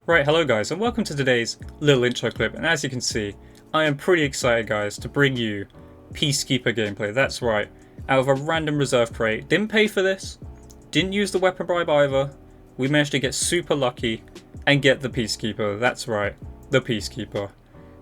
Right, hello guys, and welcome to today's little intro clip. And as you can see, I am pretty excited, guys, to bring you Peacekeeper gameplay. That's right, out of a random reserve crate. Didn't pay for this, didn't use the weapon bribe either. We managed to get super lucky and get the Peacekeeper. That's right, the Peacekeeper.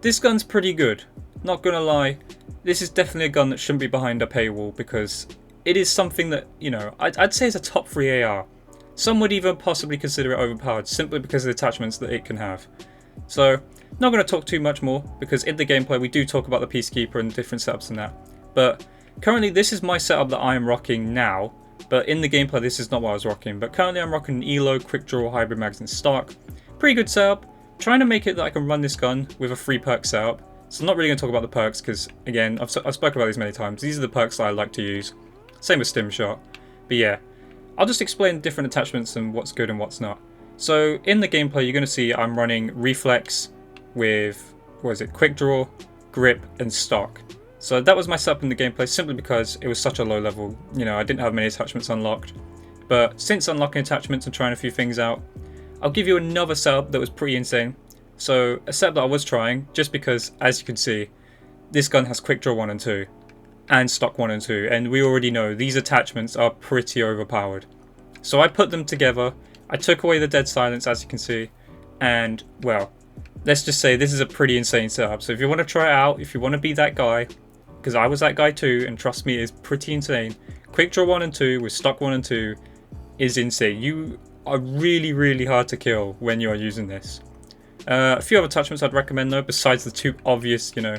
This gun's pretty good, not gonna lie. This is definitely a gun that shouldn't be behind a paywall because it is something that, you know, I'd say is a top 3 AR. Some would even possibly consider it overpowered simply because of the attachments that it can have. So, not going to talk too much more because in the gameplay we do talk about the Peacekeeper and different setups and that. But currently this is my setup that I am rocking now, but in the gameplay this is not what I was rocking. But currently I'm rocking an ELO, quick draw, hybrid magazine stock. Pretty good setup. Trying to make it that I can run this gun with a free perk setup. So I'm not really going to talk about the perks because, again, I've spoken about these many times. These are the perks that I like to use. Same with Stim Shot. But yeah. I'll just explain different attachments and what's good and what's not. So in the gameplay you're going to see I'm running reflex with, quick draw, grip and stock. So that was my setup in the gameplay simply because it was such a low level, you know, I didn't have many attachments unlocked. But since unlocking attachments and trying a few things out, I'll give you another setup that was pretty insane. So a setup that I was trying just because, as you can see, this gun has quick draw 1 and 2. And stock 1 and 2, and we already know these attachments are pretty overpowered. So I put them together, I took away the dead silence as you can see, and well, let's just say this is a pretty insane setup. So if you want to try it out, if you want to be that guy, because I was that guy too, and trust me, it is pretty insane. Quick draw 1 and 2 with stock 1 and 2 is insane. You are really hard to kill when you are using this. A few other attachments I'd recommend though, besides the two obvious, you know,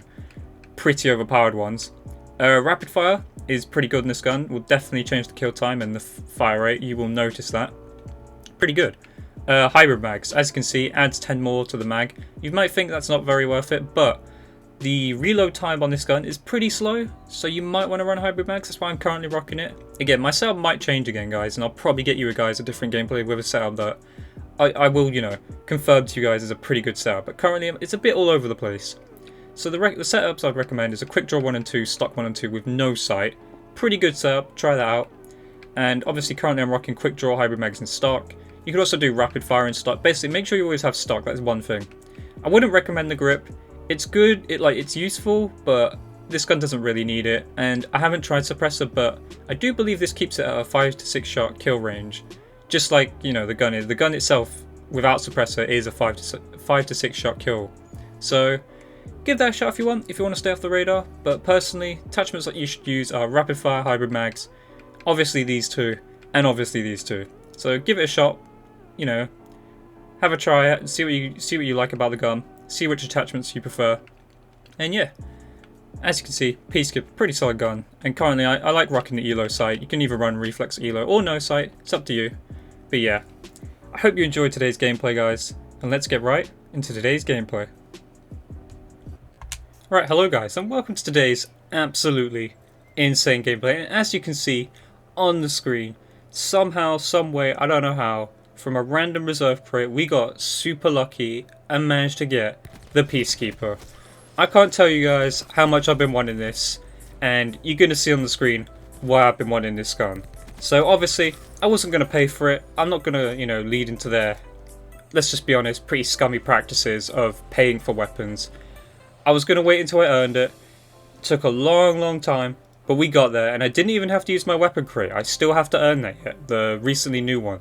pretty overpowered ones. Rapid fire is pretty good in this gun. Will definitely change the kill time and the fire rate. You will notice that. Pretty good. Hybrid mags, as you can see, adds 10 more to the mag. You might think that's not very worth it, but the reload time on this gun is pretty slow, so you might want to run hybrid mags. That's why I'm currently rocking it. Again, my setup might change again, guys, and I'll probably get you guys a different gameplay with a setup that I will, you know, confirm to you guys is a pretty good setup. But currently, it's a bit all over the place. So the setups I'd recommend is a quick draw 1 and 2, stock 1 and 2 with no sight. Pretty good setup, try that out. And obviously currently I'm rocking quick draw, hybrid magazine stock. You could also do rapid fire and stock. Basically make sure you always have stock, that's one thing. I wouldn't recommend the grip. It's good, it's useful, but this gun doesn't really need it. And I haven't tried suppressor, but I do believe this keeps it at a 5 to 6 shot kill range. Just like, you know, the gun is. The gun itself, without suppressor, is a 5 to 6 shot kill. So give that a shot if you want to stay off the radar, but personally, attachments that you should use are rapid fire, hybrid mags, obviously these two, and obviously these two. So give it a shot, you know, have a try it, see what you like about the gun, see which attachments you prefer, and yeah, as you can see, Peacekeeper, pretty solid gun, and currently I like rocking the ELO sight. You can either run reflex ELO or no sight, it's up to you, but yeah, I hope you enjoyed today's gameplay, guys, and let's get right into today's gameplay. Right, hello guys, and welcome to today's absolutely insane gameplay. And as you can see on the screen, somehow, someway, I don't know how, from a random reserve crate, we got super lucky and managed to get the Peacekeeper. I can't tell you guys how much I've been wanting this, and you're going to see on the screen why I've been wanting this gun. So obviously, I wasn't going to pay for it. I'm not going to, you know, lead into their, let's just be honest, pretty scummy practices of paying for weapons. I was going to wait until I earned it. Took a long time, but we got there, and I didn't even have to use my weapon crate. I still have to earn that yet, the recently new one.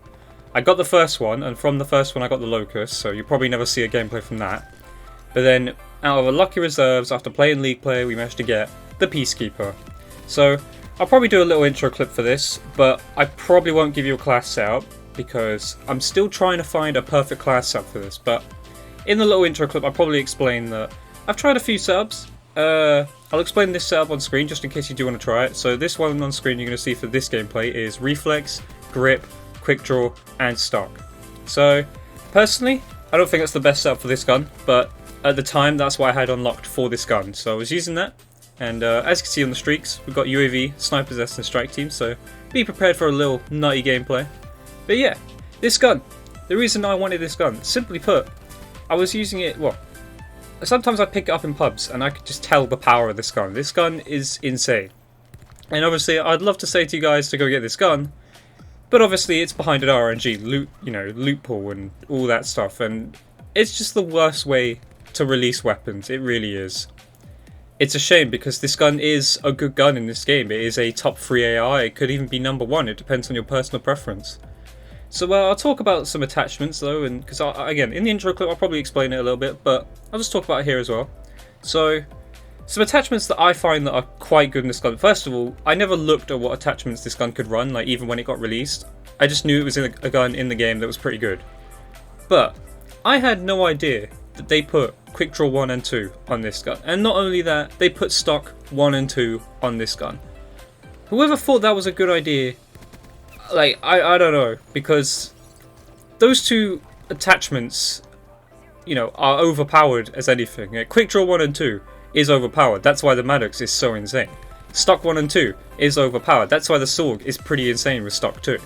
I got the first one, and from the first one I got the Locust, so you'll probably never see a gameplay from that. But then, out of a lucky reserves, after playing League Play, we managed to get the Peacekeeper. So, I'll probably do a little intro clip for this, but I probably won't give you a class setup, because I'm still trying to find a perfect class setup for this. But in the little intro clip, I'll probably explain that I've tried a few setups. I'll explain this setup on screen just in case you do want to try it. So this one on screen you're going to see for this gameplay is reflex, grip, quick draw, and stock. So personally, I don't think it's the best setup for this gun, but at the time that's what I had unlocked for this gun. So I was using that, and as you can see on the streaks, we've got UAV, snipers, and strike team. So be prepared for a little nutty gameplay. But yeah, this gun. The reason I wanted this gun, simply put, I was using it. Well, sometimes I pick it up in pubs and I could just tell the power of this gun. This gun is insane. And obviously I'd love to say to you guys to go get this gun, but obviously it's behind an RNG loot, you know, loot pool and all that stuff. And it's just the worst way to release weapons. It really is. It's a shame because this gun is a good gun in this game. It is a top 3 AI. It could even be number 1. It depends on your personal preference. So I'll talk about some attachments though, and because again in the intro clip I'll probably explain it a little bit, but I'll just talk about it here as well. So some attachments that I find that are quite good in this gun. First of all, I never looked at what attachments this gun could run, like even when it got released. I just knew it was a gun in the game that was pretty good. But I had no idea that they put Quick Draw 1 and 2 on this gun. And not only that, they put stock 1 and 2 on this gun. Whoever thought that was a good idea, like, I don't know, because those two attachments, you know, are overpowered as anything. Like, Quick Draw 1 and 2 is overpowered. That's why the Maddox is so insane. Stock 1 and 2 is overpowered. That's why the Sorg is pretty insane with stock 2.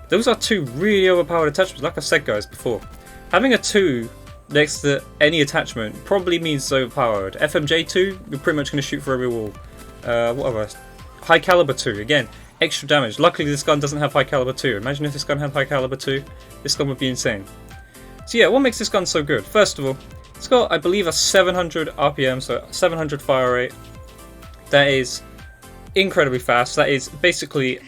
Those are two really overpowered attachments, like I said guys before. Having a 2 next to any attachment probably means it's overpowered. FMJ2, you're pretty much going to shoot for every wall. What other? High Caliber 2, again, extra damage. Luckily this gun doesn't have High Caliber 2. Imagine if this gun had High Caliber 2, this gun would be insane. So yeah, what makes this gun so good? First of all, it's got, I believe, a 700 RPM, so 700 fire rate. That is incredibly fast. That is basically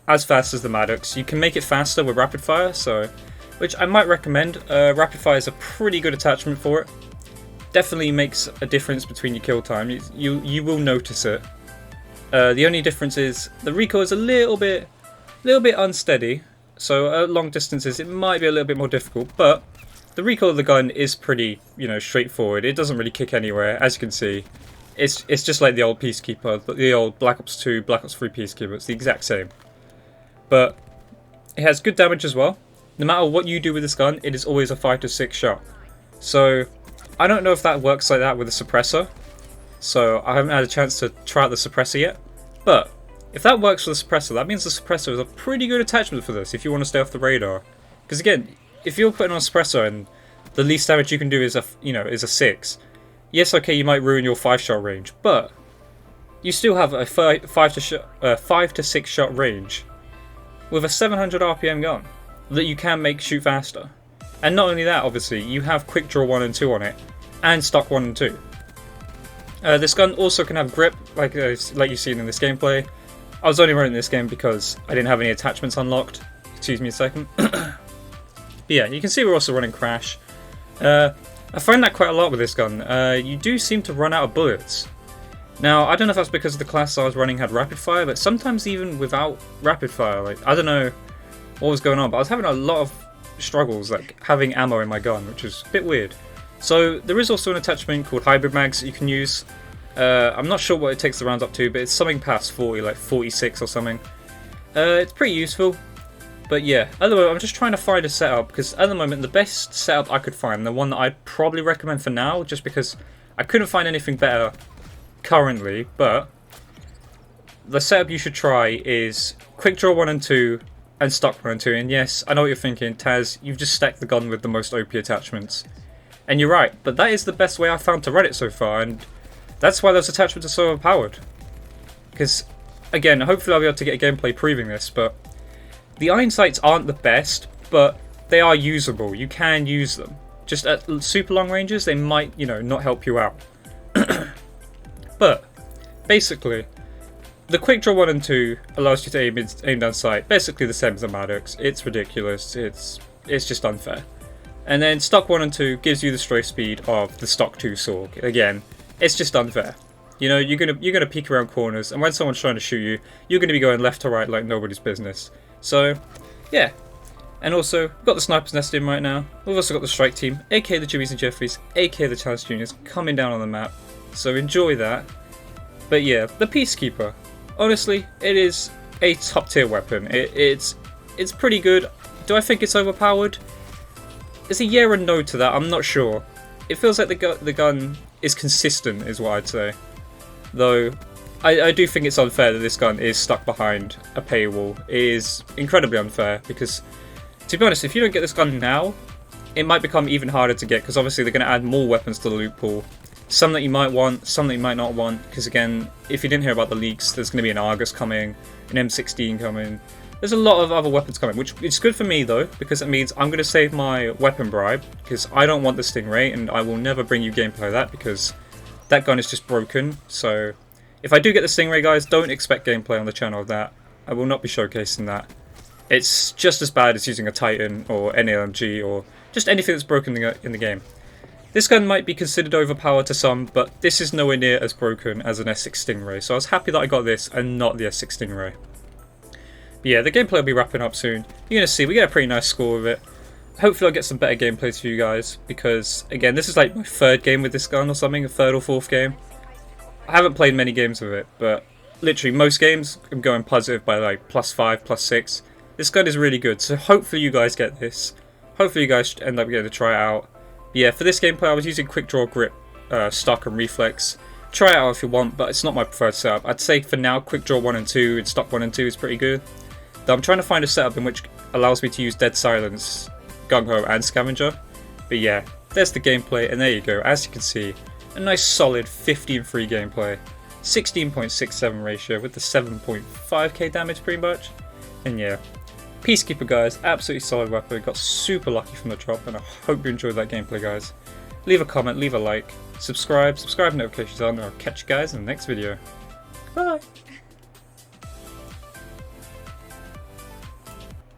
as fast as the Maddox. You can make it faster with rapid fire, so which I might recommend. Rapid fire is a pretty good attachment for it. Definitely makes a difference between your kill time. You will notice it. The only difference is the recoil is a little bit unsteady. So at long distances it might be a little bit more difficult, but the recoil of the gun is pretty, you know, straightforward. It doesn't really kick anywhere, as you can see. It's just like the old Peacekeeper, the old Black Ops 2, Black Ops 3 Peacekeeper. It's the exact same. But it has good damage as well. No matter what you do with this gun, it is always a 5 to 6 shot. So I don't know if that works like that with a suppressor. So I haven't had a chance to try out the suppressor yet. But if that works for the suppressor, that means the suppressor is a pretty good attachment for this if you want to stay off the radar. Because again, if you're putting on a suppressor and the least damage you can do is a 6, yes, okay, you might ruin your 5-shot range, but you still have a 5 to 6 shot range with a 700 RPM gun that you can make shoot faster. And not only that, obviously, you have Quick Draw 1 and 2 on it, and Stock 1 and 2. This gun also can have grip, like you've seen in this gameplay. I was only running this game because I didn't have any attachments unlocked. Excuse me a second. But yeah, you can see we're also running Crash. I find that quite a lot with this gun. You do seem to run out of bullets. Now, I don't know if that's because the class I was running had rapid fire, but sometimes even without rapid fire, like, I don't know what was going on, but I was having a lot of struggles, like, having ammo in my gun, which is a bit weird. So, there is also an attachment called Hybrid Mags that you can use. I'm not sure what it takes the rounds up to, but it's something past 40, like 46 or something. It's pretty useful. But yeah, at the moment I'm just trying to find a setup, because at the moment the best setup I could find, the one that I'd probably recommend for now, just because I couldn't find anything better currently, but the setup you should try is Quick Draw 1 and 2 and Stock 1 and 2. And yes, I know what you're thinking, Taz, you've just stacked the gun with the most OP attachments. And you're right, but that is the best way I've found to run it so far, and that's why those attachments are so overpowered. Because, again, hopefully I'll be able to get a gameplay proving this, but the iron sights aren't the best, but they are usable. You can use them. Just at super long ranges, they might, you know, not help you out. But, basically, the Quick Draw 1 and 2 allows you to aim down sight. Basically the same as the Maddox. It's ridiculous. It's just unfair. And then Stock 1 and 2 gives you the strafe speed of the Stock 2 Sorg. Again, it's just unfair. You know, you're gonna peek around corners, and when someone's trying to shoot you, you're gonna be going left to right like nobody's business. So, yeah. And also, we've got the Sniper's Nest in right now. We've also got the Strike Team, aka the Jimmies and Jeffries, aka the Challenge Juniors, coming down on the map. So enjoy that. But yeah, the Peacekeeper. Honestly, it is a top tier weapon. It's pretty good. Do I think it's overpowered? It's a yeah and no to that. I'm not sure. It feels like the gun is consistent, is what I'd say. Though, I do think it's unfair that this gun is stuck behind a paywall. It is incredibly unfair because, to be honest, if you don't get this gun now, it might become even harder to get because obviously they're going to add more weapons to the loot pool. Some that you might want, some that you might not want, because again, if you didn't hear about the leaks, there's going to be an Argus coming, an M16 coming, There's a lot of other weapons coming, which is good for me though, because it means I'm going to save my weapon bribe, because I don't want the Stingray, and I will never bring you gameplay of that, because that gun is just broken. So if I do get the Stingray, guys, don't expect gameplay on the channel of that. I will not be showcasing that. It's just as bad as using a Titan or any LMG or just anything that's broken in the game. This gun might be considered overpowered to some, but this is nowhere near as broken as an S6 Stingray, so I was happy that I got this and not the S6 Stingray. But yeah, the gameplay will be wrapping up soon. You're going to see, we get a pretty nice score with it. Hopefully I'll get some better gameplays for you guys, because again, this is like my third game with this gun or something, a third or fourth game. I haven't played many games with it, but literally most games I'm going positive by like +5, +6. This gun is really good, so hopefully you guys get this. Hopefully you guys end up getting to try it out. But yeah, for this gameplay I was using quick draw grip, stock and reflex. Try it out if you want, but it's not my preferred setup. I'd say for now quick draw 1 and 2 and stock 1 and 2 is pretty good. Though I'm trying to find a setup in which allows me to use Dead Silence, Gung Ho and Scavenger. But yeah, there's the gameplay, and there you go. As you can see, a nice solid 15-3 gameplay. 16.67 ratio with the 7.5k damage pretty much. And yeah, Peacekeeper, guys, absolutely solid weapon. Got super lucky from the drop, and I hope you enjoyed that gameplay, guys. Leave a comment, leave a like, subscribe, notifications on, and I'll catch you guys in the next video. Bye!